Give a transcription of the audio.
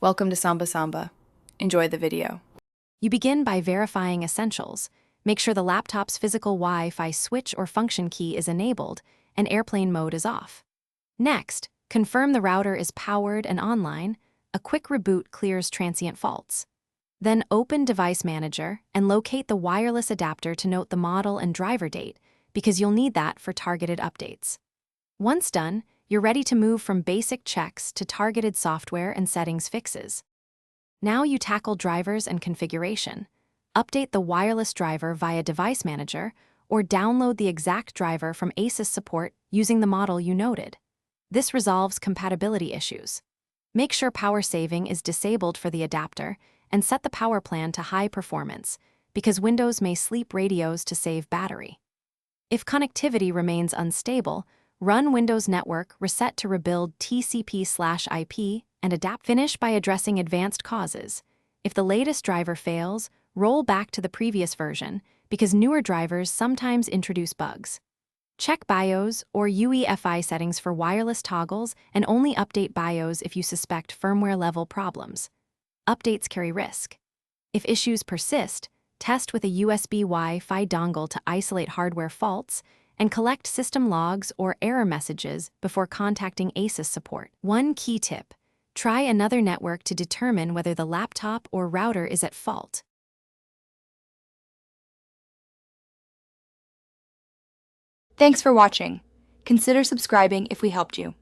Welcome to Samba Samba. Enjoy the video. You begin by verifying essentials. Make sure the laptop's physical Wi-Fi switch or function key is enabled and airplane mode is off. Next, confirm the router is powered and online. A quick reboot clears transient faults. Then open Device Manager and locate the wireless adapter to note the model and driver date, because you'll need that for targeted updates. Once done, you're ready to move from basic checks to targeted software and settings fixes. Now you tackle drivers and configuration. Update the wireless driver via Device Manager or download the exact driver from Asus support using the model you noted. This resolves compatibility issues. Make sure power saving is disabled for the adapter and set the power plan to high performance, because Windows may sleep radios to save battery. If connectivity remains unstable, run Windows Network Reset to rebuild TCP/IP and adapt. Finish by addressing advanced causes. If the latest driver fails, roll back to the previous version, because newer drivers sometimes introduce bugs. Check BIOS or UEFI settings for wireless toggles and only update BIOS if you suspect firmware-level problems. Updates carry risk. If issues persist, test with a USB Wi-Fi dongle to isolate hardware faults and collect system logs or error messages before contacting Asus support. One key tip: try another network to determine whether the laptop or router is at fault. Thanks for watching. Consider subscribing if we helped you.